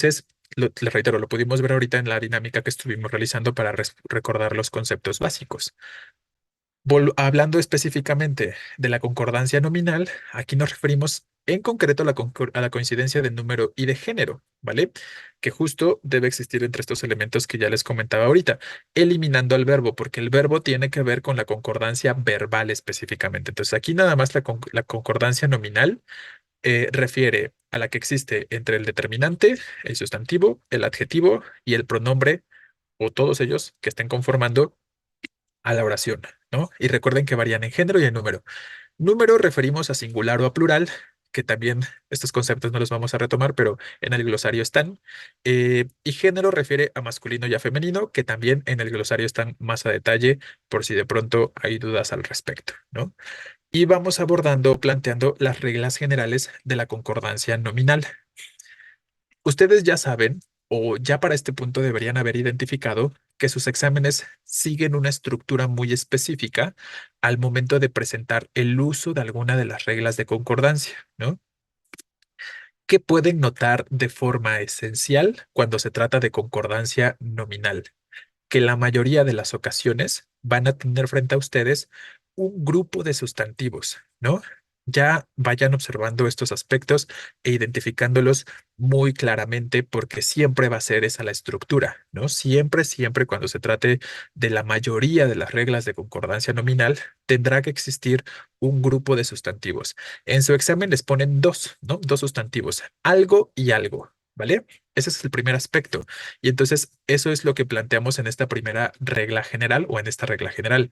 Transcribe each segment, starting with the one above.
Entonces, les reitero, lo pudimos ver ahorita en la dinámica que estuvimos realizando para recordar los conceptos básicos. Hablando específicamente de la concordancia nominal, aquí nos referimos en concreto a a la coincidencia de número y de género, ¿vale? Que justo debe existir entre estos elementos que ya les comentaba ahorita, eliminando al verbo, porque el verbo tiene que ver con la concordancia verbal específicamente. Entonces, aquí nada más la concordancia nominal refiere a la que existe entre el determinante, el sustantivo, el adjetivo y el pronombre, o todos ellos que estén conformando a la oración, ¿no? Y recuerden que varían en género y en número. Número referimos a singular o a plural, que también estos conceptos no los vamos a retomar, pero en el glosario están. Y género refiere a masculino y a femenino, que también en el glosario están más a detalle, por si de pronto hay dudas al respecto, ¿no? Y vamos abordando, planteando las reglas generales de la concordancia nominal. Ustedes ya saben, o ya para este punto deberían haber identificado, que sus exámenes siguen una estructura muy específica al momento de presentar el uso de alguna de las reglas de concordancia, ¿no? ¿Qué pueden notar de forma esencial cuando se trata de concordancia nominal? Que la mayoría de las ocasiones van a tener frente a ustedes un grupo de sustantivos, ¿no? Ya vayan observando estos aspectos e identificándolos muy claramente porque siempre va a ser esa la estructura, ¿no? Siempre, siempre cuando se trate de la mayoría de las reglas de concordancia nominal, tendrá que existir un grupo de sustantivos. En su examen les ponen dos, ¿no? Dos sustantivos, algo y algo, ¿vale? Ese es el primer aspecto. Y entonces eso es lo que planteamos en esta primera regla general o en esta regla general.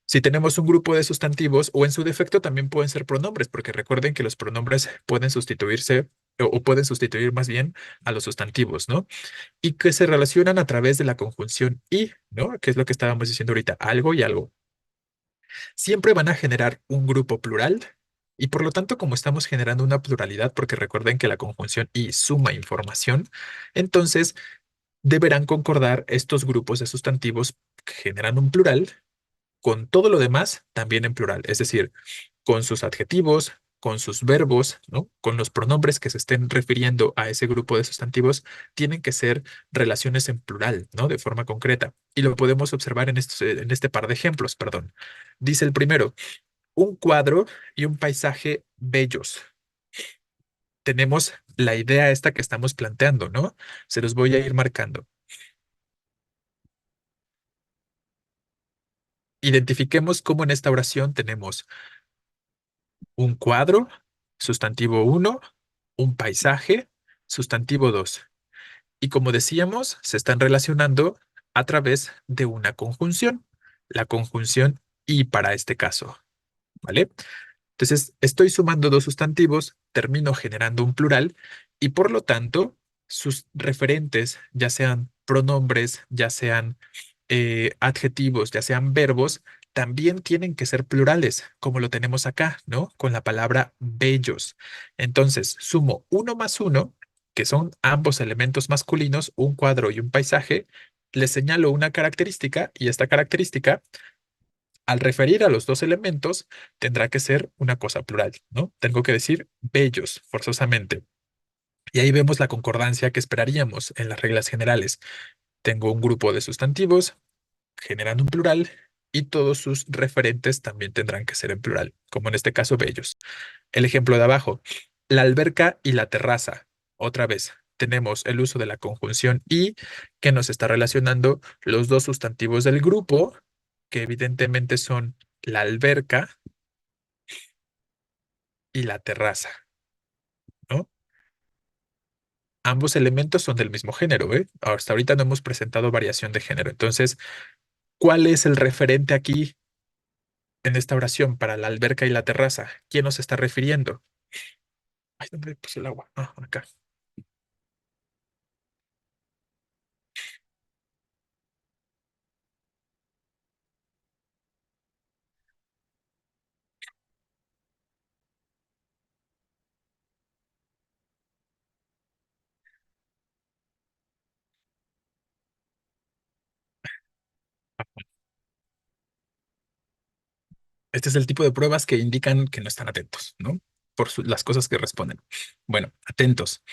Si tenemos un grupo de sustantivos o en su defecto también pueden ser pronombres, porque recuerden que los pronombres pueden sustituirse o pueden sustituir más bien a los sustantivos, ¿no? Y que se relacionan a través de la conjunción y, ¿no? Que es lo que estábamos diciendo ahorita, algo y algo. Siempre van a generar un grupo plural y por lo tanto, como estamos generando una pluralidad, porque recuerden que la conjunción y suma información, entonces deberán concordar estos grupos de sustantivos que generan un plural con todo lo demás también en plural, es decir, con sus adjetivos, con sus verbos, ¿no? Con los pronombres que se estén refiriendo a ese grupo de sustantivos, tienen que ser relaciones en plural, ¿no? De forma concreta. Y lo podemos observar en este par de ejemplos, perdón. Dice el primero, un cuadro y un paisaje bellos. Tenemos la idea esta que estamos planteando, ¿no? Se los voy a ir marcando. Identifiquemos cómo en esta oración tenemos un cuadro, sustantivo uno, un paisaje, sustantivo 2. Y como decíamos, se están relacionando a través de una conjunción, la conjunción y para este caso, ¿vale? Entonces, estoy sumando dos sustantivos, termino generando un plural y por lo tanto, sus referentes, ya sean pronombres, ya sean adjetivos, ya sean verbos, también tienen que ser plurales, como lo tenemos acá, ¿no? Con la palabra bellos. Entonces, sumo uno más uno, que son ambos elementos masculinos, un cuadro y un paisaje, le señalo una característica y esta característica al referir a los dos elementos, tendrá que ser una cosa plural, ¿no? Tengo que decir bellos, forzosamente. Y ahí vemos la concordancia que esperaríamos en las reglas generales. Tengo un grupo de sustantivos generando un plural y todos sus referentes también tendrán que ser en plural, como en este caso bellos. El ejemplo de abajo, la alberca y la terraza. Otra vez, tenemos el uso de la conjunción y que nos está relacionando los dos sustantivos del grupo, que evidentemente son la alberca y la terraza, ¿no? Ambos elementos son del mismo género, ¿eh? Hasta ahorita no hemos presentado variación de género. Entonces, ¿cuál es el referente aquí en esta oración para la alberca y la terraza? ¿Quién nos está refiriendo? Ay, ¿dónde puse el agua? Ah, acá. Este es el tipo de pruebas que indican que no están atentos, ¿no? Por las cosas que responden. Bueno, atentos.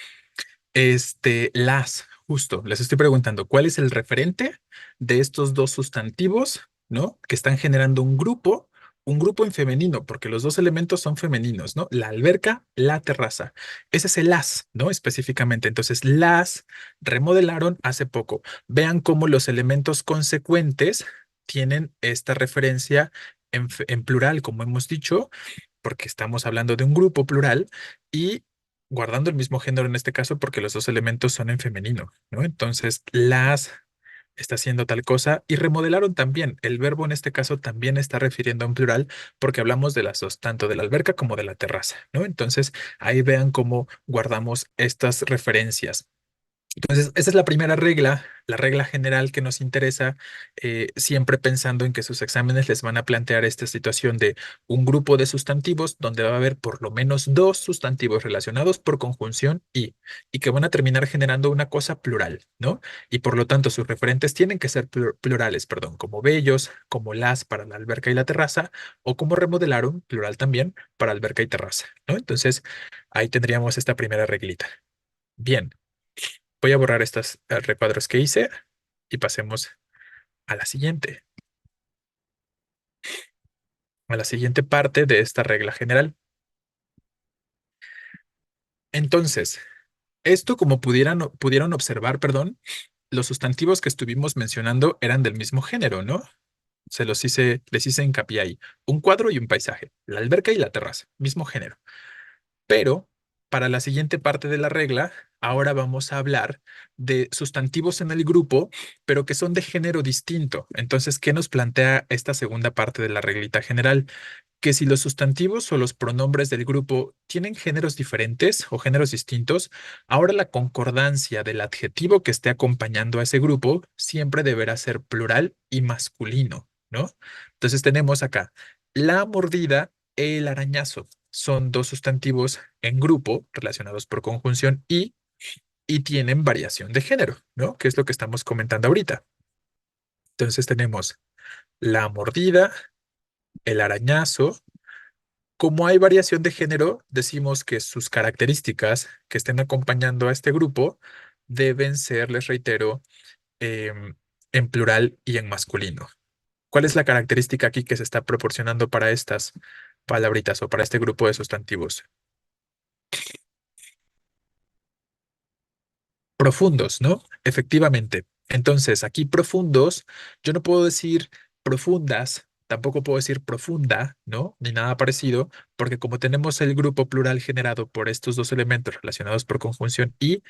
Justo, les estoy preguntando, ¿cuál es el referente de estos dos sustantivos, ¿no? Que están generando un grupo en femenino, porque los dos elementos son femeninos, ¿no? La alberca, la terraza. Ese es el las, ¿no? Específicamente. Entonces, las remodelaron hace poco. Vean cómo los elementos consecuentes tienen esta referencia en plural, como hemos dicho, porque estamos hablando de un grupo plural y guardando el mismo género en este caso porque los dos elementos son en femenino, ¿no? Entonces, las está haciendo tal cosa y remodelaron también. El verbo en este caso también está refiriendo a un plural porque hablamos de las dos, tanto de la alberca como de la terraza, ¿no? Entonces, ahí vean cómo guardamos estas referencias. Entonces, esa es la primera regla, la regla general que nos interesa, siempre pensando en que sus exámenes les van a plantear esta situación de un grupo de sustantivos donde va a haber por lo menos dos sustantivos relacionados por conjunción y que van a terminar generando una cosa plural, ¿no? Y por lo tanto, sus referentes tienen que ser plurales, perdón, como bellos, como las para la alberca y la terraza, o como remodelaron, plural también, para alberca y terraza, ¿no? Entonces, ahí tendríamos esta primera reglita. Bien. Voy a borrar estos recuadros que hice y pasemos a a la siguiente parte de esta regla general. Entonces, esto como pudieron observar, perdón, los sustantivos que estuvimos mencionando eran del mismo género, ¿no? Les hice hincapié ahí. Un cuadro y un paisaje, la alberca y la terraza, mismo género. Pero para la siguiente parte de la regla, ahora vamos a hablar de sustantivos en el grupo, pero que son de género distinto. Entonces, ¿qué nos plantea esta segunda parte de la reglita general? Que si los sustantivos o los pronombres del grupo tienen géneros diferentes o géneros distintos, ahora la concordancia del adjetivo que esté acompañando a ese grupo siempre deberá ser plural y masculino, ¿no? Entonces tenemos acá la mordida, el arañazo. Son dos sustantivos en grupo relacionados por conjunción y tienen variación de género, ¿no? Que es lo que estamos comentando ahorita. Entonces tenemos la mordida, el arañazo. Como hay variación de género, decimos que sus características que estén acompañando a este grupo deben ser, les reitero, en plural y en masculino. ¿Cuál es la característica aquí que se está proporcionando para estas palabritas o para este grupo de sustantivos? Profundos, ¿no? Efectivamente. Entonces, aquí profundos, yo no puedo decir profundas, tampoco puedo decir profunda, ¿no? Ni nada parecido, porque como tenemos el grupo plural generado por estos dos elementos relacionados por conjunción y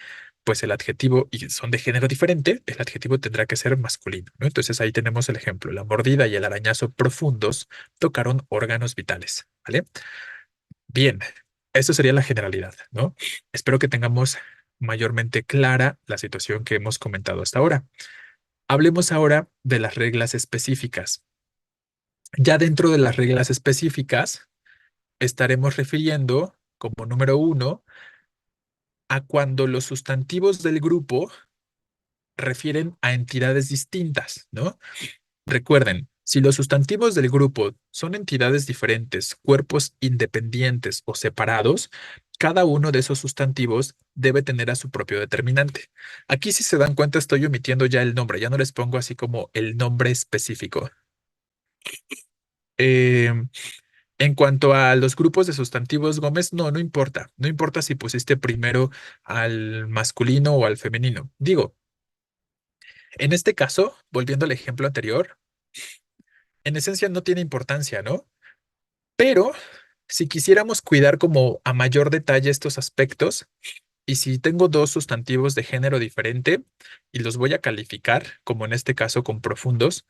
pues el adjetivo, y son de género diferente, el adjetivo tendrá que ser masculino, ¿no? Entonces ahí tenemos el ejemplo. La mordida y el arañazo profundos tocaron órganos vitales, ¿vale? Bien, eso sería la generalidad, ¿no? Espero que tengamos mayormente clara la situación que hemos comentado hasta ahora. Hablemos ahora de las reglas específicas. Ya dentro de las reglas específicas, estaremos refiriendo como número uno a cuando los sustantivos del grupo refieren a entidades distintas, ¿no? Recuerden, si los sustantivos del grupo son entidades diferentes, cuerpos independientes o separados, cada uno de esos sustantivos debe tener a su propio determinante. Aquí, si se dan cuenta, estoy omitiendo ya el nombre, ya no les pongo así como el nombre específico. Eh, en cuanto a los grupos de sustantivos, Gómez, no importa. No importa si pusiste primero al masculino o al femenino. Digo, en este caso, volviendo al ejemplo anterior, en esencia no tiene importancia, ¿no? Pero si quisiéramos cuidar como a mayor detalle estos aspectos, y si tengo dos sustantivos de género diferente y los voy a calificar, como en este caso con profundos,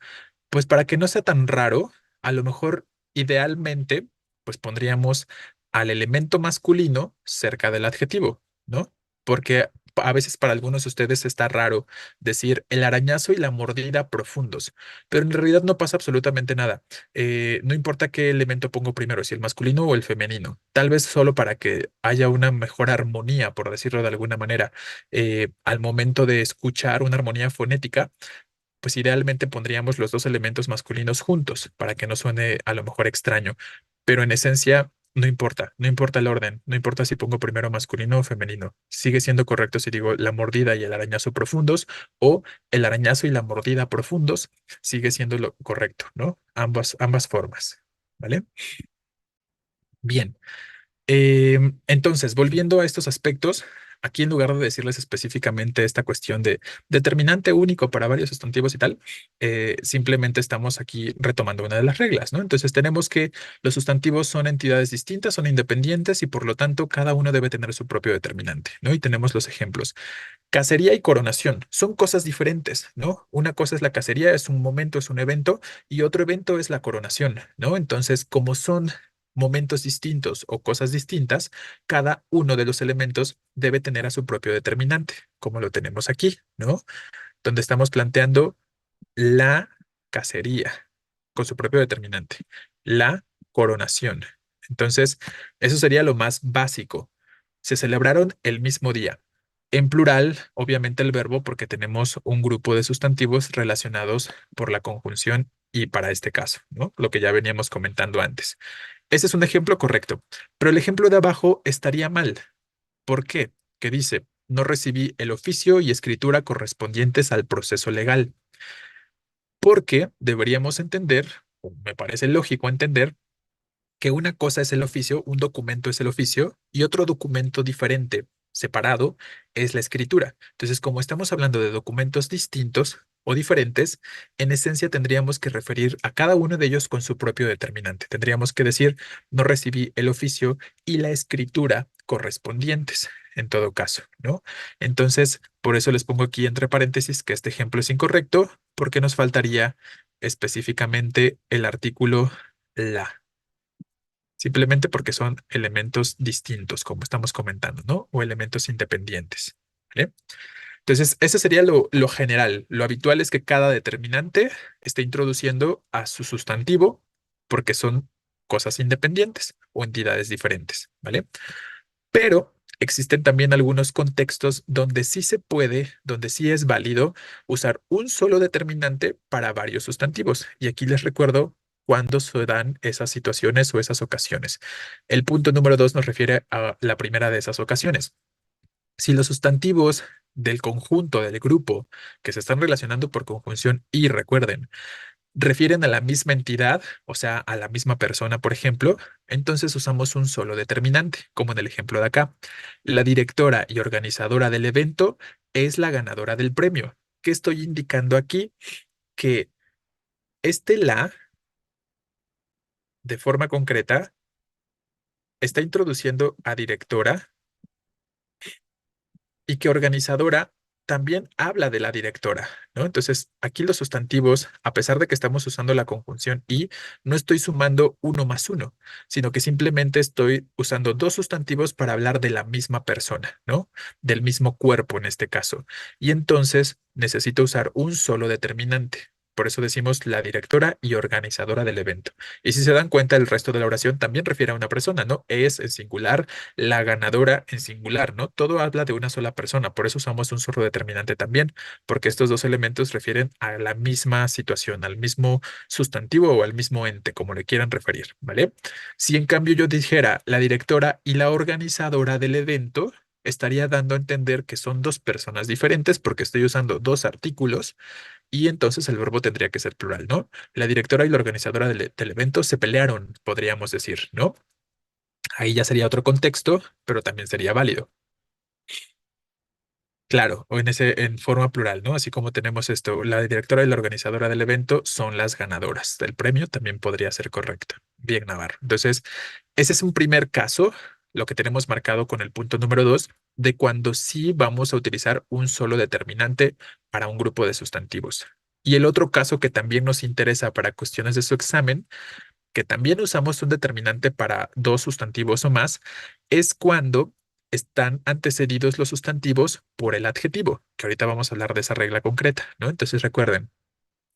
pues para que no sea tan raro, a lo mejor idealmente, pues pondríamos al elemento masculino cerca del adjetivo, ¿no? Porque a veces para algunos de ustedes está raro decir el arañazo y la mordida profundos, pero en realidad no pasa absolutamente nada. No importa qué elemento pongo primero, si el masculino o el femenino, tal vez solo para que haya una mejor armonía, por decirlo de alguna manera, al momento de escuchar una armonía fonética pues idealmente pondríamos los dos elementos masculinos juntos para que no suene a lo mejor extraño, pero en esencia No importa, no importa el orden, no importa si pongo primero masculino o femenino. Sigue siendo correcto si digo la mordida y el arañazo profundos o el arañazo y la mordida profundos, sigue siendo lo correcto, ¿no? Ambas formas, ¿vale? Bien. Entonces, volviendo a estos aspectos, aquí en lugar de decirles específicamente esta cuestión de determinante único para varios sustantivos y tal, simplemente estamos aquí retomando una de las reglas, ¿no? Entonces, tenemos que los sustantivos son entidades distintas, son independientes y por lo tanto cada uno debe tener su propio determinante, ¿no? Y tenemos los ejemplos. Cacería y coronación son cosas diferentes, ¿no? Una cosa es la cacería, es un momento, es un evento, y otro evento es la coronación, ¿no? Entonces, como son momentos distintos o cosas distintas, cada uno de los elementos debe tener a su propio determinante, como lo tenemos aquí, ¿no? Donde estamos planteando la cacería con su propio determinante, la coronación. Entonces, eso sería lo más básico. Se celebraron el mismo día. En plural, obviamente el verbo, porque tenemos un grupo de sustantivos relacionados por la conjunción y para este caso, ¿no? Lo que ya veníamos comentando antes. Ese es un ejemplo correcto, pero el ejemplo de abajo estaría mal. ¿Por qué? Que dice, no recibí el oficio y escritura correspondientes al proceso legal. Porque deberíamos entender, o me parece lógico entender, que una cosa es el oficio, un documento es el oficio y otro documento diferente, separado, es la escritura. Entonces, como estamos hablando de documentos distintos o diferentes, en esencia tendríamos que referir a cada uno de ellos con su propio determinante. Tendríamos que decir, no recibí el oficio y la escritura correspondientes, en todo caso, ¿no? Entonces, por eso les pongo aquí entre paréntesis que este ejemplo es incorrecto, porque nos faltaría específicamente el artículo la. Simplemente porque son elementos distintos, como estamos comentando, ¿no? O elementos independientes. ¿Vale? Entonces, eso sería lo general. Lo habitual es que cada determinante esté introduciendo a su sustantivo porque son cosas independientes o entidades diferentes, ¿vale? Pero existen también algunos contextos donde sí se puede, donde sí es válido usar un solo determinante para varios sustantivos. Y aquí les recuerdo cuándo se dan esas situaciones o esas ocasiones. El punto número 2 nos refiere a la primera de esas ocasiones. Si los sustantivos del conjunto, del grupo, que se están relacionando por conjunción y recuerden, refieren a la misma entidad, o sea, a la misma persona, por ejemplo, entonces usamos un solo determinante, como en el ejemplo de acá. La directora y organizadora del evento es la ganadora del premio. ¿Qué estoy indicando aquí? Que este la, de forma concreta, está introduciendo a directora y que organizadora también habla de la directora, ¿no? Entonces, aquí los sustantivos, a pesar de que estamos usando la conjunción y, no estoy sumando uno más uno, sino que simplemente estoy usando dos sustantivos para hablar de la misma persona, ¿no? Del mismo cuerpo en este caso. Y entonces necesito usar un solo determinante. Por eso decimos la directora y organizadora del evento. Y si se dan cuenta, el resto de la oración también refiere a una persona, ¿no? Es en singular, la ganadora en singular, ¿no? Todo habla de una sola persona, por eso usamos un solo determinante también, porque estos dos elementos refieren a la misma situación, al mismo sustantivo o al mismo ente, como le quieran referir, ¿vale? Si en cambio yo dijera la directora y la organizadora del evento, estaría dando a entender que son dos personas diferentes porque estoy usando dos artículos y entonces el verbo tendría que ser plural, ¿no? La directora y la organizadora del evento se pelearon, podríamos decir, ¿no? Ahí ya sería otro contexto, pero también sería válido. Claro, o en forma plural, ¿no? Así como tenemos esto, la directora y la organizadora del evento son las ganadoras del premio, también podría ser correcto. Bien, Navarro. Entonces, ese es un primer caso, lo que tenemos marcado con el punto número 2, de cuando sí vamos a utilizar un solo determinante para un grupo de sustantivos. Y el otro caso que también nos interesa para cuestiones de su examen, que también usamos un determinante para dos sustantivos o más, es cuando están antecedidos los sustantivos por el adjetivo, que ahorita vamos a hablar de esa regla concreta, ¿no? Entonces recuerden,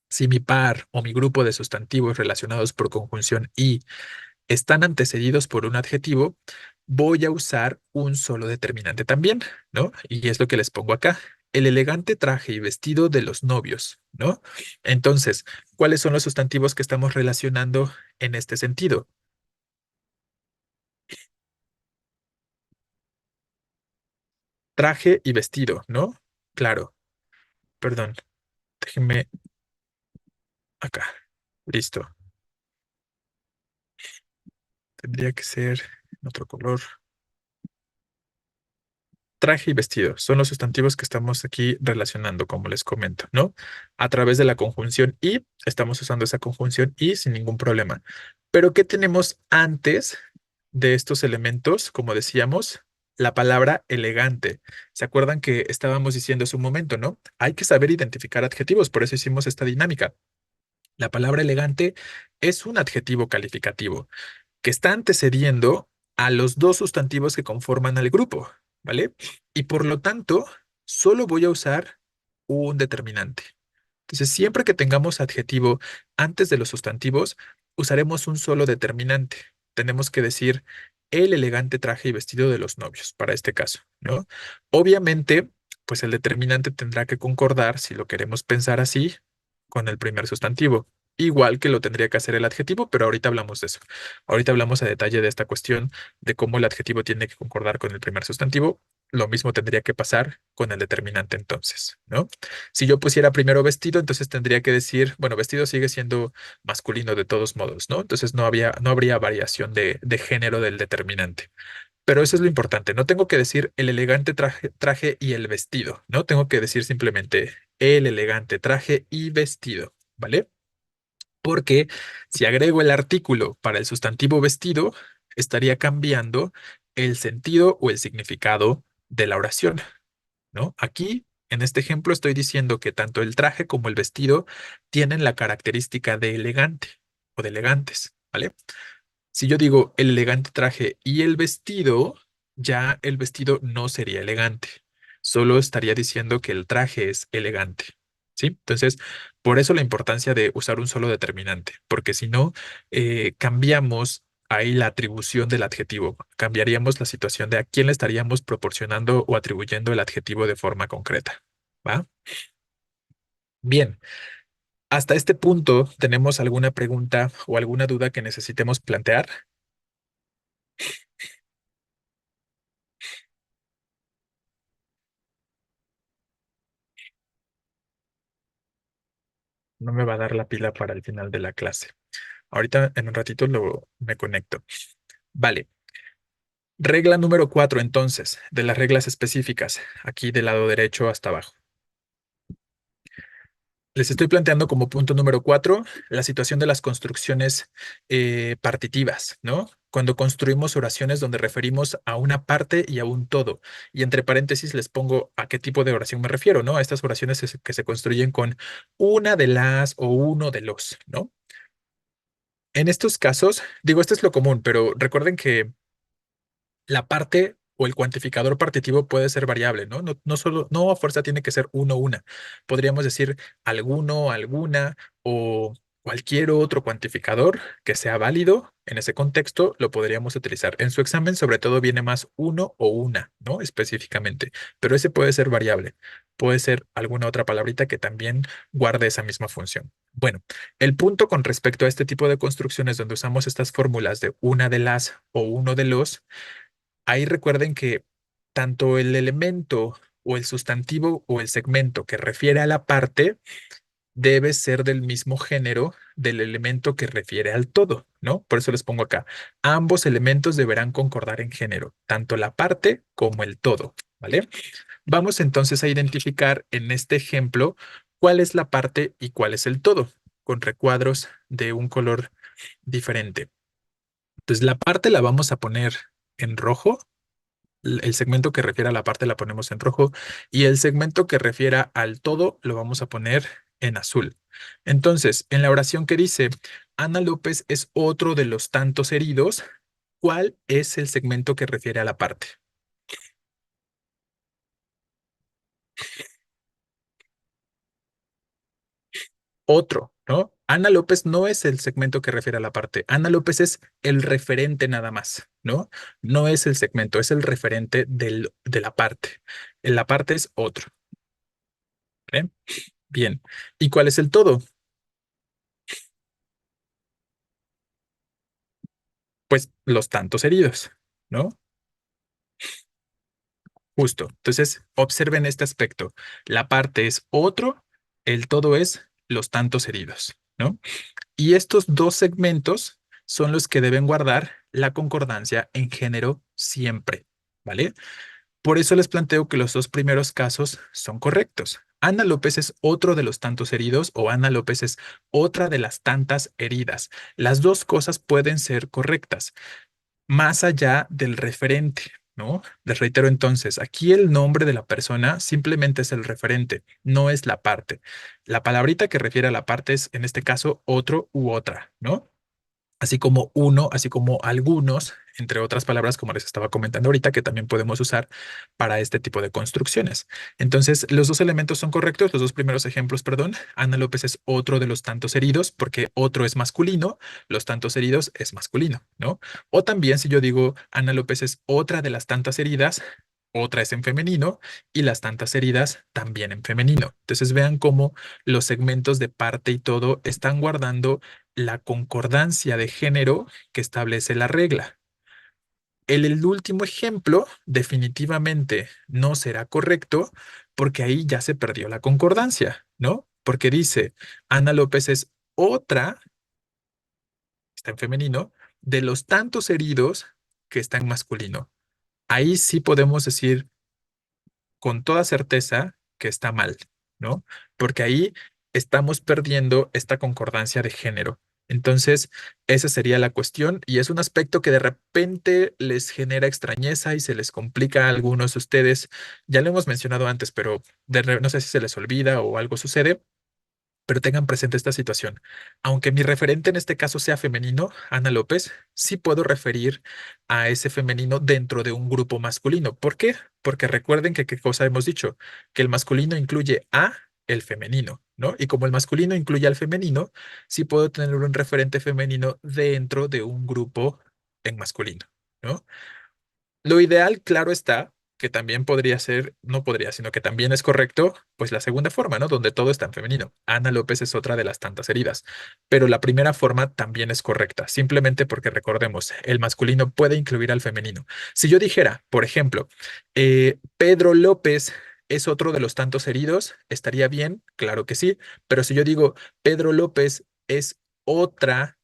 si mi par o mi grupo de sustantivos relacionados por conjunción y están antecedidos por un adjetivo, voy a usar un solo determinante también, ¿no? Y es lo que les pongo acá. El elegante traje y vestido de los novios, ¿no? Entonces, ¿cuáles son los sustantivos que estamos relacionando en este sentido? traje y vestido, ¿no? Claro, perdón, déjenme acá. Listo. Tendría que ser en otro color. Traje y vestido son los sustantivos que estamos aquí relacionando, como les comento, ¿no? A través de la conjunción y, estamos usando esa conjunción y sin ningún problema. Pero ¿qué tenemos antes de estos elementos? Como decíamos, la palabra elegante. ¿Se acuerdan que estábamos diciendo hace un momento, no? Hay que saber identificar adjetivos, por eso hicimos esta dinámica. La palabra elegante es un adjetivo calificativo que está antecediendo a los dos sustantivos que conforman al grupo, ¿vale? Y por lo tanto, solo voy a usar un determinante. Entonces, siempre que tengamos adjetivo antes de los sustantivos, usaremos un solo determinante. Tenemos que decir el elegante traje y vestido de los novios, para este caso, ¿no? Obviamente, pues el determinante tendrá que concordar, si lo queremos pensar así, con el primer sustantivo. Igual que lo tendría que hacer el adjetivo, pero ahorita hablamos de eso. Ahorita hablamos a detalle de esta cuestión de cómo el adjetivo tiene que concordar con el primer sustantivo. Lo mismo tendría que pasar con el determinante entonces, ¿no? Si yo pusiera primero vestido, entonces tendría que decir, bueno, vestido sigue siendo masculino de todos modos, ¿no? Entonces no habría variación de género del determinante. Pero eso es lo importante. No tengo que decir el elegante traje y el vestido, ¿no? Tengo que decir simplemente el elegante traje y vestido, ¿vale? Porque si agrego el artículo para el sustantivo vestido, estaría cambiando el sentido o el significado de la oración, ¿no? Aquí, en este ejemplo, estoy diciendo que tanto el traje como el vestido tienen la característica de elegante o de elegantes, ¿vale? Si yo digo el elegante traje y el vestido, ya el vestido no sería elegante. Solo estaría diciendo que el traje es elegante. ¿Sí? Entonces, por eso la importancia de usar un solo determinante, porque si no, cambiamos ahí la atribución del adjetivo. Cambiaríamos la situación de a quién le estaríamos proporcionando o atribuyendo el adjetivo de forma concreta. ¿Va? Bien, hasta este punto, ¿tenemos alguna pregunta o alguna duda que necesitemos plantear? No me va a dar la pila para el final de la clase. Ahorita en un ratito me conecto. Vale. Regla número 4, entonces, de las reglas específicas, aquí del lado derecho hasta abajo. Les estoy planteando como punto número 4 la situación de las construcciones partitivas, ¿no? Cuando construimos oraciones donde referimos a una parte y a un todo. Y entre paréntesis les pongo a qué tipo de oración me refiero, ¿no? A estas oraciones que se construyen con una de las o uno de los, ¿no? En estos casos, digo, esto es lo común, pero recuerden que la parte o el cuantificador partitivo puede ser variable, ¿no? No solo, no a fuerza tiene que ser uno, una. Podríamos decir alguno, alguna o cualquier otro cuantificador que sea válido en ese contexto, lo podríamos utilizar. En su examen, sobre todo, viene más uno o una, ¿no? Específicamente, pero ese puede ser variable. Puede ser alguna otra palabrita que también guarde esa misma función. Bueno, el punto con respecto a este tipo de construcciones donde usamos estas fórmulas de una de las o uno de los, ahí recuerden que tanto el elemento o el sustantivo o el segmento que refiere a la parte debe ser del mismo género del elemento que refiere al todo, ¿no? Por eso les pongo acá. Ambos elementos deberán concordar en género, tanto la parte como el todo, ¿vale? Vamos entonces a identificar en este ejemplo cuál es la parte y cuál es el todo, con recuadros de un color diferente. Entonces la parte la vamos a poner en rojo, el segmento que refiere a la parte la ponemos en rojo y el segmento que refiera al todo lo vamos a poner en azul. Entonces, en la oración que dice, Ana López es otro de los tantos heridos, ¿cuál es el segmento que refiere a la parte? Otro, ¿no? Ana López no es el segmento que refiere a la parte. Ana López es el referente nada más, ¿no? No es el segmento, es el referente de la parte. En la parte es otro, ¿eh? Bien. ¿Y cuál es el todo? Pues los tantos heridos, ¿no? Justo. Entonces, observen este aspecto. La parte es otro, el todo es los tantos heridos, ¿no? Y estos dos segmentos son los que deben guardar la concordancia en género siempre, ¿vale? Por eso les planteo que los dos primeros casos son correctos. Ana López es otro de los tantos heridos o Ana López es otra de las tantas heridas. Las dos cosas pueden ser correctas más allá del referente, ¿no? Les reitero entonces, aquí el nombre de la persona simplemente es el referente, no es la parte. La palabrita que refiere a la parte es, en este caso, otro u otra, ¿no? Así como uno, así como algunos, entre otras palabras, como les estaba comentando ahorita, que también podemos usar para este tipo de construcciones. Entonces, los dos elementos son correctos, los dos primeros ejemplos, perdón. Ana López es otro de los tantos heridos, porque otro es masculino, los tantos heridos es masculino, ¿no? O también si yo digo Ana López es otra de las tantas heridas, otra es en femenino y las tantas heridas también en femenino. Entonces vean cómo los segmentos de parte y todo están guardando la concordancia de género que establece la regla. El último ejemplo definitivamente no será correcto porque ahí ya se perdió la concordancia, ¿no? Porque dice, Ana López es otra, está en femenino, de los tantos heridos que está en masculino. Ahí sí podemos decir con toda certeza que está mal, ¿no? Porque ahí estamos perdiendo esta concordancia de género. Entonces, esa sería la cuestión y es un aspecto que de repente les genera extrañeza y se les complica a algunos de ustedes. Ya lo hemos mencionado antes, pero no sé si se les olvida o algo sucede, pero tengan presente esta situación. Aunque mi referente en este caso sea femenino, Ana López, sí puedo referir a ese femenino dentro de un grupo masculino. ¿Por qué? Porque recuerden que qué cosa hemos dicho, que el masculino incluye a el femenino, ¿no? Y como el masculino incluye al femenino, sí puedo tener un referente femenino dentro de un grupo en masculino, ¿no? Lo ideal, claro está, que también podría ser, no podría, sino que también es correcto, pues la segunda forma, ¿no? Donde todo está en femenino. Ana López es otra de las tantas heridas, pero la primera forma también es correcta, simplemente porque recordemos, el masculino puede incluir al femenino. Si yo dijera, por ejemplo, Pedro López es otro de los tantos heridos, estaría bien, claro que sí, pero si yo digo Pedro López es otra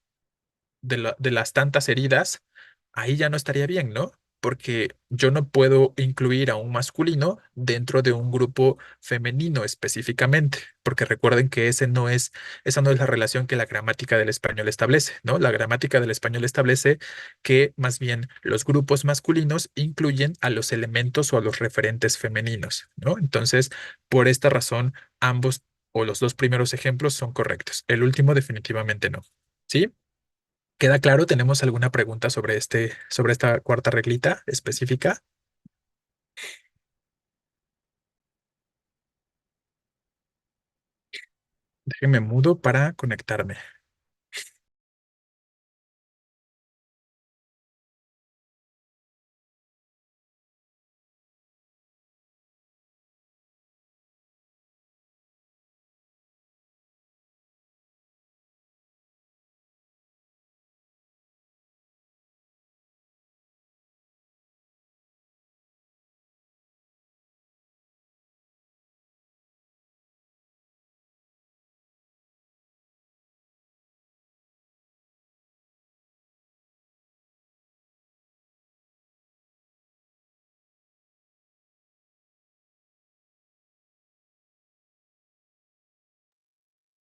de las tantas heridas, ahí ya no estaría bien, ¿no? Porque yo no puedo incluir a un masculino dentro de un grupo femenino específicamente, porque recuerden que esa no es la relación que la gramática del español establece, ¿no? La gramática del español establece que más bien los grupos masculinos incluyen a los elementos o a los referentes femeninos, ¿no? Entonces, por esta razón, ambos o los dos primeros ejemplos son correctos. El último definitivamente no. ¿Sí? ¿Queda claro? ¿Tenemos alguna pregunta sobre esta cuarta reglita específica? Déjeme mudo para conectarme.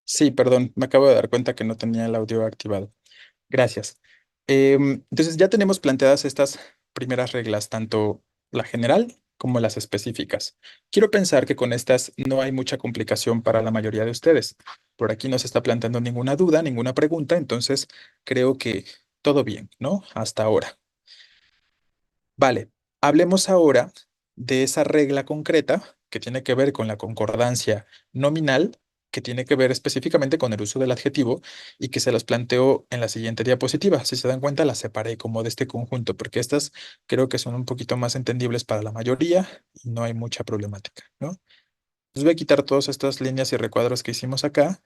Sí, perdón, me acabo de dar cuenta que no tenía el audio activado. Gracias. Entonces ya tenemos planteadas estas primeras reglas, tanto la general como las específicas. Quiero pensar que con estas no hay mucha complicación para la mayoría de ustedes. Por aquí no se está planteando ninguna duda, ninguna pregunta, entonces creo que todo bien, ¿no? Hasta ahora. Vale, hablemos ahora de esa regla concreta que tiene que ver con la concordancia nominal, que tiene que ver específicamente con el uso del adjetivo y que se los planteo en la siguiente diapositiva. Si se dan cuenta, las separé como de este conjunto, porque estas creo que son un poquito más entendibles para la mayoría y no hay mucha problemática, ¿no? Les voy a quitar todas estas líneas y recuadros que hicimos acá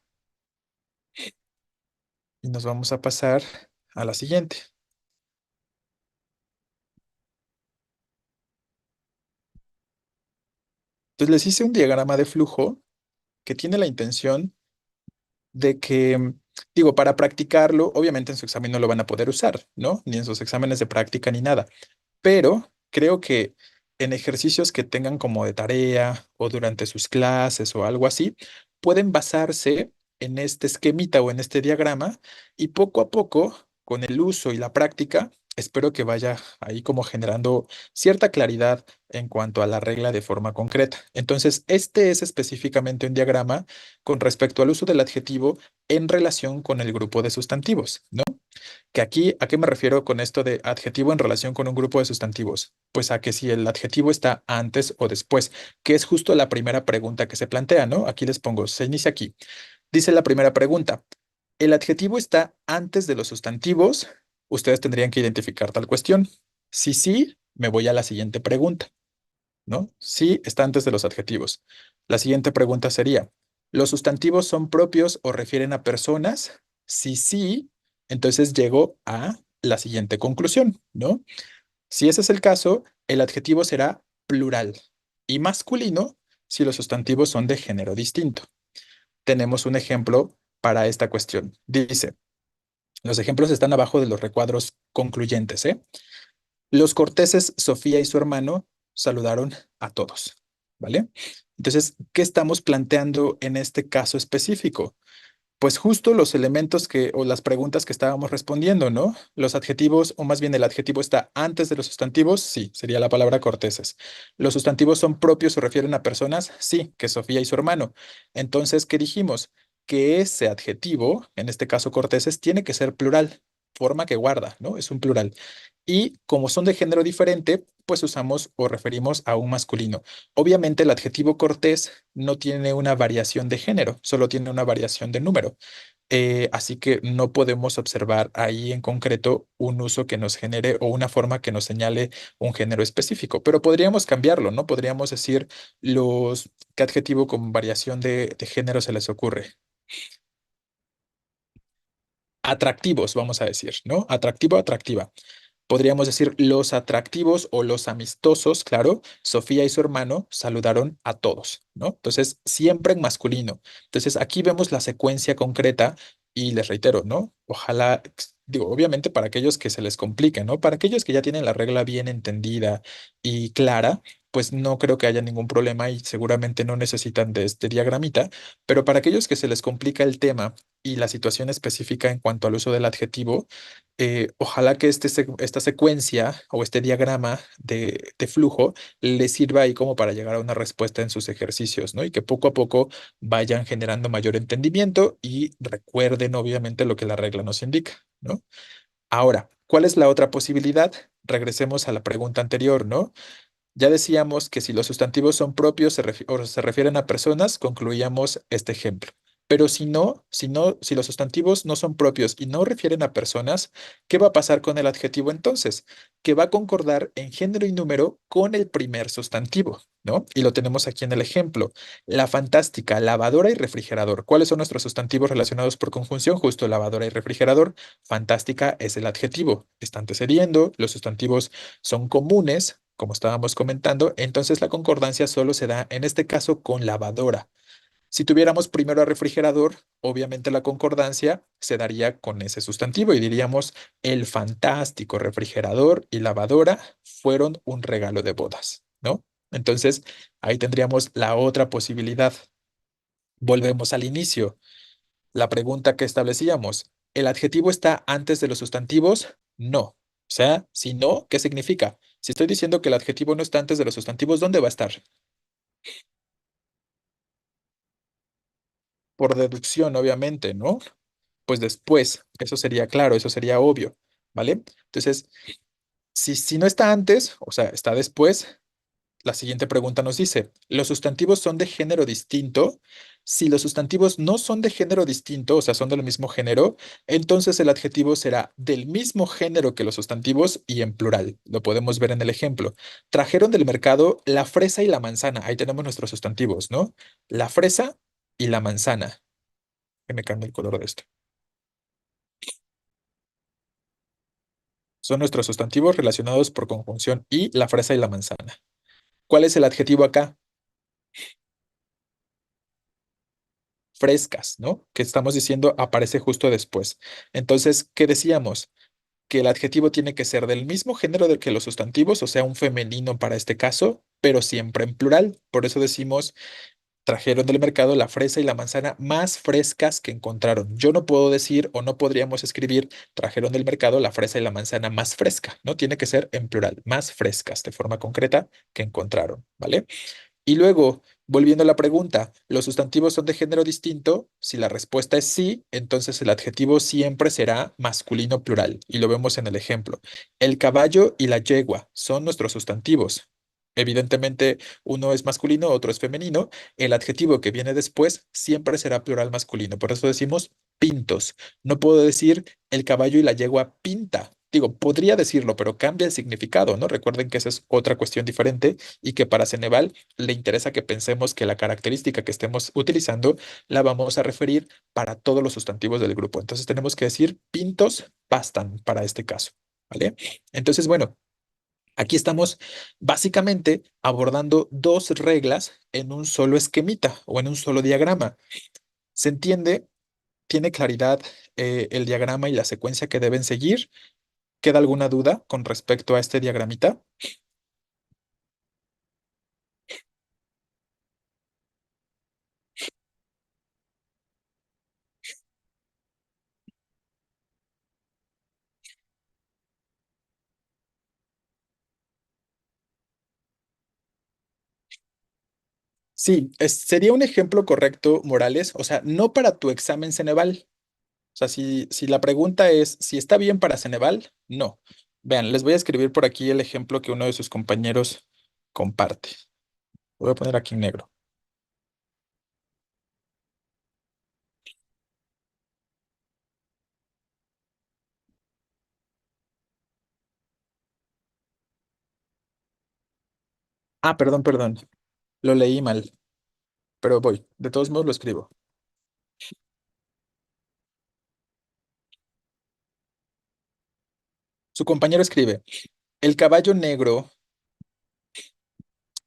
y nos vamos a pasar a la siguiente. Entonces les hice un diagrama de flujo que tiene la intención de que, digo, para practicarlo, obviamente en su examen no lo van a poder usar, ¿no? Ni en sus exámenes de práctica ni nada, pero creo que en ejercicios que tengan como de tarea o durante sus clases o algo así, pueden basarse en este esquemita o en este diagrama y poco a poco, con el uso y la práctica, espero que vaya ahí como generando cierta claridad en cuanto a la regla de forma concreta. Entonces, este es específicamente un diagrama con respecto al uso del adjetivo en relación con el grupo de sustantivos, ¿no? Que aquí, ¿a qué me refiero con esto de adjetivo en relación con un grupo de sustantivos? Pues a que si el adjetivo está antes o después, que es justo la primera pregunta que se plantea, ¿no? Aquí les pongo, se inicia aquí. Dice la primera pregunta, ¿el adjetivo está antes de los sustantivos? Ustedes tendrían que identificar tal cuestión. Si sí, me voy a la siguiente pregunta, ¿no? Sí, está antes de los adjetivos. La siguiente pregunta sería, ¿los sustantivos son propios o refieren a personas? Si sí, entonces llego a la siguiente conclusión, ¿no? Si ese es el caso, el adjetivo será plural y masculino si los sustantivos son de género distinto. Tenemos un ejemplo para esta cuestión. Dice, los ejemplos están abajo de los recuadros concluyentes, ¿eh? Los corteses, Sofía y su hermano, saludaron a todos, ¿vale? Entonces, ¿qué estamos planteando en este caso específico? Pues justo los elementos que, o las preguntas que estábamos respondiendo, ¿no? Los adjetivos, o más bien el adjetivo está antes de los sustantivos, sí, sería la palabra corteses. ¿Los sustantivos son propios o refieren a personas? Sí, que Sofía y su hermano. Entonces, ¿qué dijimos? Que ese adjetivo, en este caso corteses, tiene que ser plural, forma que guarda, ¿no? Es un plural. Y como son de género diferente, pues usamos o referimos a un masculino. Obviamente el adjetivo cortés no tiene una variación de género, solo tiene una variación de número. Así que no podemos observar ahí en concreto un uso que nos genere o una forma que nos señale un género específico, pero podríamos cambiarlo, ¿no? Podríamos decir qué adjetivo con variación de género se les ocurre. Atractivos, vamos a decir, ¿no? Atractivo, atractiva. Podríamos decir los atractivos o los amistosos, claro. Sofía y su hermano saludaron a todos, ¿no? Entonces, siempre en masculino. Entonces, aquí vemos la secuencia concreta y les reitero, ¿no? Ojalá, digo, obviamente para aquellos que se les complique, ¿no? Para aquellos que ya tienen la regla bien entendida y clara, pues no creo que haya ningún problema y seguramente no necesitan de este diagramita, pero para aquellos que se les complica el tema y la situación específica en cuanto al uso del adjetivo, ojalá que esta secuencia o este diagrama de flujo les sirva ahí como para llegar a una respuesta en sus ejercicios, ¿no? Y que poco a poco vayan generando mayor entendimiento y recuerden obviamente lo que la regla nos indica, ¿no? Ahora, ¿cuál es la otra posibilidad? Regresemos a la pregunta anterior, ¿no? Ya decíamos que si los sustantivos son propios o se refieren a personas, concluíamos este ejemplo. Pero si los sustantivos no son propios y no refieren a personas, ¿qué va a pasar con el adjetivo entonces? Que va a concordar en género y número con el primer sustantivo, ¿no? Y lo tenemos aquí en el ejemplo. La fantástica, lavadora y refrigerador. ¿Cuáles son nuestros sustantivos relacionados por conjunción? Justo lavadora y refrigerador. Fantástica es el adjetivo. Está antecediendo. Los sustantivos son comunes, como estábamos comentando, entonces la concordancia solo se da en este caso con lavadora. Si tuviéramos primero a refrigerador, obviamente la concordancia se daría con ese sustantivo y diríamos el fantástico refrigerador y lavadora fueron un regalo de bodas, ¿no? Entonces ahí tendríamos la otra posibilidad. Volvemos al inicio. La pregunta que establecíamos, ¿el adjetivo está antes de los sustantivos? No. O sea, si no, ¿qué significa? Si estoy diciendo que el adjetivo no está antes de los sustantivos, ¿dónde va a estar? Por deducción, obviamente, ¿no? Pues después, eso sería claro, eso sería obvio, ¿vale? Entonces, si no está antes, o sea, está después, la siguiente pregunta nos dice, ¿los sustantivos son de género distinto? Si los sustantivos no son de género distinto, o sea, son del mismo género, entonces el adjetivo será del mismo género que los sustantivos y en plural. Lo podemos ver en el ejemplo. Trajeron del mercado la fresa y la manzana. Ahí tenemos nuestros sustantivos, ¿no? La fresa y la manzana. Que me cambie el color de esto. Son nuestros sustantivos relacionados por conjunción y la fresa y la manzana. ¿Cuál es el adjetivo acá? Frescas, ¿no? Que estamos diciendo aparece justo después. Entonces, ¿qué decíamos? Que el adjetivo tiene que ser del mismo género del que los sustantivos, o sea, un femenino para este caso, pero siempre en plural. Por eso decimos, trajeron del mercado la fresa y la manzana más frescas que encontraron. Yo no puedo decir o no podríamos escribir, trajeron del mercado la fresa y la manzana más fresca, ¿no? Tiene que ser en plural, más frescas, de forma concreta que encontraron, ¿vale? Y luego, volviendo a la pregunta, ¿los sustantivos son de género distinto? Si la respuesta es sí, entonces el adjetivo siempre será masculino plural. Y lo vemos en el ejemplo. El caballo y la yegua son nuestros sustantivos. Evidentemente, uno es masculino, otro es femenino. El adjetivo que viene después siempre será plural masculino. Por eso decimos pintos. No puedo decir el caballo y la yegua pinta. Digo, podría decirlo, pero cambia el significado, ¿no? Recuerden que esa es otra cuestión diferente y que para Ceneval le interesa que pensemos que la característica que estemos utilizando la vamos a referir para todos los sustantivos del grupo. Entonces tenemos que decir pintos pastan para este caso, ¿vale? Entonces, bueno, aquí estamos básicamente abordando dos reglas en un solo esquemita o en un solo diagrama. ¿Se entiende? ¿Tiene claridad el diagrama y la secuencia que deben seguir? ¿Queda alguna duda con respecto a este diagramita? Sí, sería un ejemplo correcto, Morales. O sea, no para tu examen Ceneval. O sea, si la pregunta es si está bien para Ceneval, no. Vean, les voy a escribir por aquí el ejemplo que uno de sus compañeros comparte. Lo voy a poner aquí en negro. Ah, perdón, perdón. Lo leí mal, pero voy. De todos modos lo escribo. Su compañero escribe, el caballo negro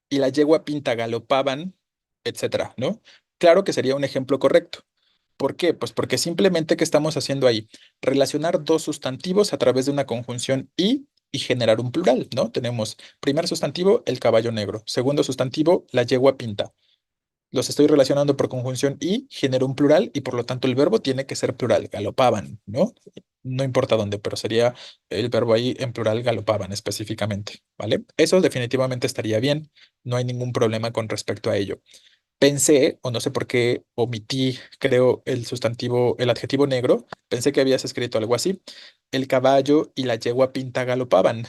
y la yegua pinta galopaban, etcétera, ¿no? Claro que sería un ejemplo correcto. ¿Por qué? Pues porque simplemente ¿qué estamos haciendo ahí? Relacionar dos sustantivos a través de una conjunción y generar un plural, ¿no? Tenemos primer sustantivo, el caballo negro. Segundo sustantivo, la yegua pinta. Los estoy relacionando por conjunción y genero un plural y por lo tanto el verbo tiene que ser plural, galopaban, ¿no? No importa dónde, pero sería el verbo ahí en plural, galopaban específicamente, ¿vale? Eso definitivamente estaría bien, no hay ningún problema con respecto a ello. Pensé, o no sé por qué omití, creo, el sustantivo, el adjetivo negro. Pensé que habías escrito algo así. El caballo y la yegua pinta galopaban.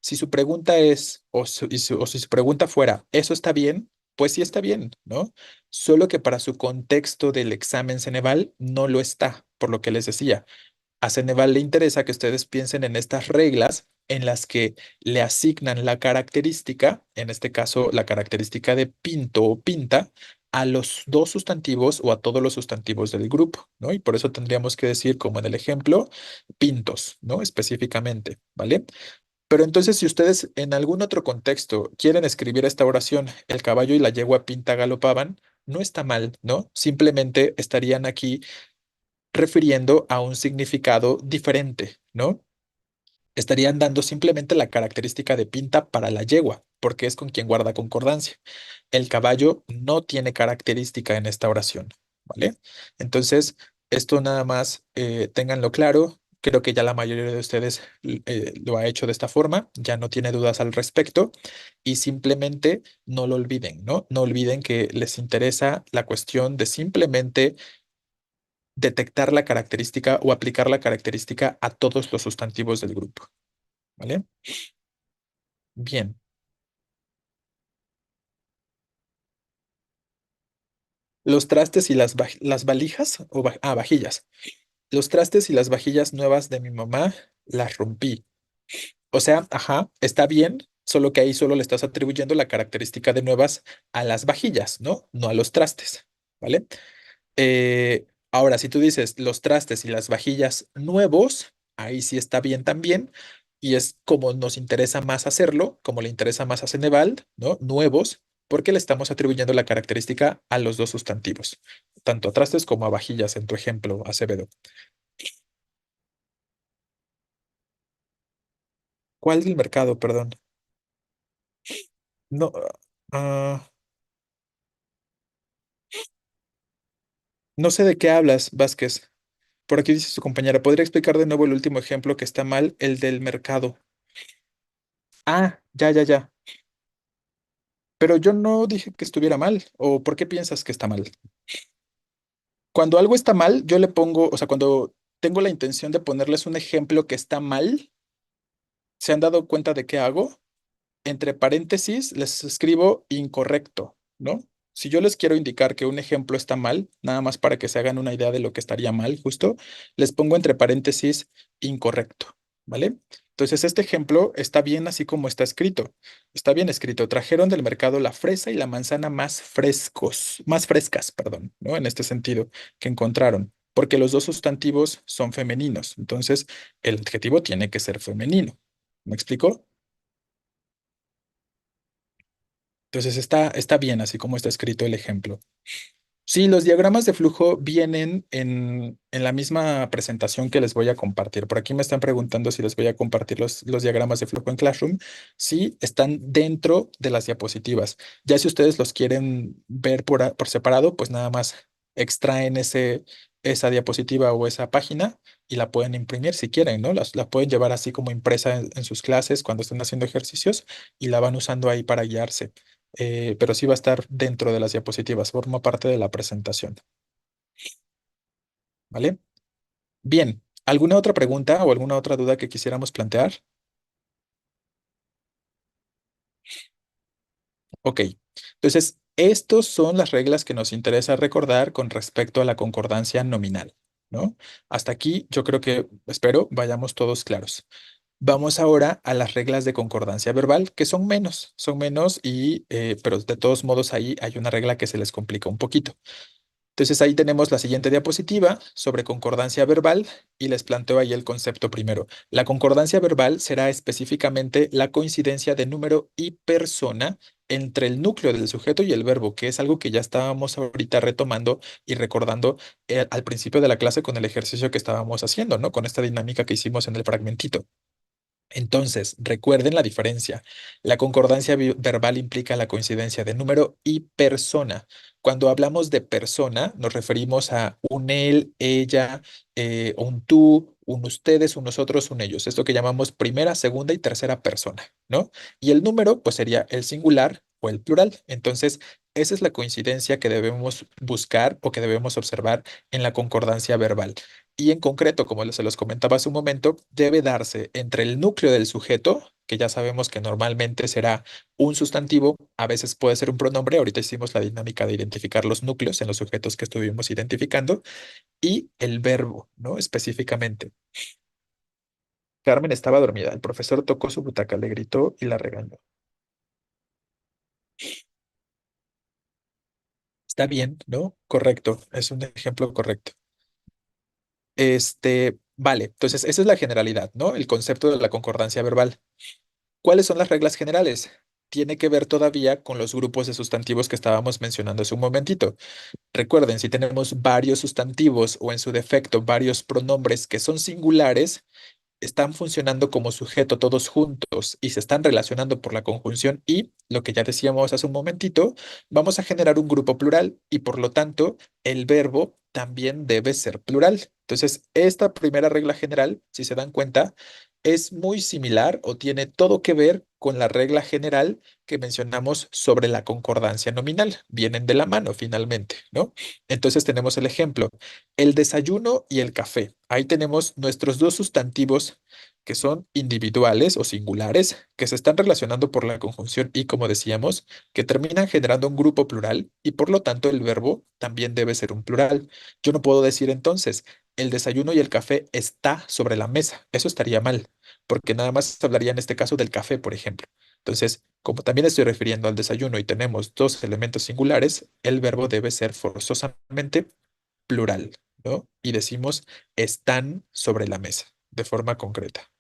Si su pregunta es, o si su pregunta fuera, ¿eso está bien? Pues sí está bien, ¿no? Solo que para su contexto del examen Ceneval no lo está, por lo que les decía. A Ceneval le interesa que ustedes piensen en estas reglas en las que le asignan la característica, en este caso la característica de pinto o pinta, a los dos sustantivos o a todos los sustantivos del grupo, ¿no? Y por eso tendríamos que decir, como en el ejemplo, pintos, ¿no? Específicamente, ¿vale? Pero entonces, si ustedes en algún otro contexto quieren escribir esta oración, el caballo y la yegua pinta galopaban, no está mal, ¿no? Simplemente estarían aquí refiriendo a un significado diferente, ¿no? Estarían dando simplemente la característica de pinta para la yegua, porque es con quien guarda concordancia. El caballo no tiene característica en esta oración, ¿vale? Entonces, esto nada más ténganlo claro. Creo que ya la mayoría de ustedes lo ha hecho de esta forma, ya no tiene dudas al respecto y simplemente no lo olviden, ¿no? No olviden que les interesa la cuestión de simplemente detectar la característica o aplicar la característica a todos los sustantivos del grupo, ¿vale? Bien, los trastes y las valijas, vajillas. Los trastes y las vajillas nuevas de mi mamá las rompí. O sea, ajá, está bien, solo que ahí solo le estás atribuyendo la característica de nuevas a las vajillas, ¿no? No a los trastes, ¿vale? Ahora, si tú dices los trastes y las vajillas nuevos, ahí sí está bien también. Y es como nos interesa más hacerlo, como le interesa más a Ceneval, ¿no? Nuevos. porque le estamos atribuyendo la característica a los dos sustantivos, tanto a trastes como a vajillas en tu ejemplo, Acevedo. ¿Cuál del mercado, perdón? No, ah, no sé de qué hablas, Vázquez. Por aquí dice su compañera, ¿podría explicar de nuevo el último ejemplo que está mal, el del mercado? Ah, ya, ya, ya. Pero yo no dije que estuviera mal. ¿O por qué piensas que está mal? Cuando algo está mal, yo le pongo, o sea, cuando tengo la intención de ponerles un ejemplo que está mal, ¿se han dado cuenta de qué hago? Entre paréntesis les escribo incorrecto, ¿no? Si yo les quiero indicar que un ejemplo está mal, nada más para que se hagan una idea de lo que estaría mal, justo, les pongo entre paréntesis incorrecto, ¿vale? Entonces, este ejemplo está bien así como está escrito. Está bien escrito. Trajeron del mercado la fresa y la manzana más frescos, más frescas, perdón, ¿no? En este sentido, que encontraron, porque los dos sustantivos son femeninos. Entonces, el adjetivo tiene que ser femenino. ¿Me explico? Entonces está bien así como está escrito el ejemplo. Sí, los diagramas de flujo vienen en la misma presentación que les voy a compartir. Por aquí me están preguntando si les voy a compartir los diagramas de flujo en Classroom. Sí, están dentro de las diapositivas. Ya si ustedes los quieren ver por separado, pues nada más extraen esa diapositiva o esa página y la pueden imprimir si quieren, ¿no? La pueden llevar así como impresa en sus clases cuando estén haciendo ejercicios y la van usando ahí para guiarse, pero sí va a estar dentro de las diapositivas, forma parte de la presentación, ¿vale? Bien, ¿alguna otra pregunta o alguna otra duda que quisiéramos plantear? Ok, entonces, estas son las reglas que nos interesa recordar con respecto a la concordancia nominal, ¿no? Hasta aquí yo creo que, espero, vayamos todos claros. Vamos ahora a las reglas de concordancia verbal, que son menos y, pero de todos modos ahí hay una regla que se les complica un poquito. Entonces ahí tenemos la siguiente diapositiva sobre concordancia verbal y les planteo ahí el concepto primero. La concordancia verbal será específicamente la coincidencia de número y persona entre el núcleo del sujeto y el verbo, que es algo que ya estábamos ahorita retomando y recordando al principio de la clase con el ejercicio que estábamos haciendo, ¿no? Con esta dinámica que hicimos en el fragmentito. Entonces, recuerden la diferencia. La concordancia verbal implica la coincidencia de número y persona. Cuando hablamos de persona, nos referimos a un él, ella, un tú, un ustedes, un nosotros, un ellos. Esto que llamamos primera, segunda y tercera persona, ¿no? Y el número, pues sería el singular o el plural. Entonces, esa es la coincidencia que debemos buscar o que debemos observar en la concordancia verbal. Y en concreto, como se los comentaba hace un momento, debe darse entre el núcleo del sujeto, que ya sabemos que normalmente será un sustantivo, a veces puede ser un pronombre, ahorita hicimos la dinámica de identificar los núcleos en los sujetos que estuvimos identificando, y el verbo, ¿no? Específicamente. Carmen estaba dormida, el profesor tocó su butaca, le gritó y la regañó. Está bien, ¿no? Correcto, es un ejemplo correcto. Vale, entonces esa es la generalidad, ¿no? El concepto de la concordancia verbal. ¿Cuáles son las reglas generales? Tiene que ver todavía con los grupos de sustantivos que estábamos mencionando hace un momentito. Recuerden, si tenemos varios sustantivos o en su defecto varios pronombres que son singulares, están funcionando como sujeto todos juntos y se están relacionando por la conjunción y, lo que ya decíamos hace un momentito, vamos a generar un grupo plural y por lo tanto el verbo también debe ser plural. Entonces, esta primera regla general, si se dan cuenta, es muy similar o tiene todo que ver con la regla general que mencionamos sobre la concordancia nominal. Vienen de la mano finalmente, ¿no? Entonces tenemos el ejemplo, el desayuno y el café. Ahí tenemos nuestros dos sustantivos que son individuales o singulares, que se están relacionando por la conjunción y, como decíamos, que terminan generando un grupo plural y por lo tanto el verbo también debe ser un plural. Yo no puedo decir entonces, el desayuno y el café está sobre la mesa. Eso estaría mal, porque nada más hablaría en este caso del café, por ejemplo. Entonces, como también estoy refiriendo al desayuno y tenemos dos elementos singulares, el verbo debe ser forzosamente plural, ¿no? Y decimos están sobre la mesa de forma concreta.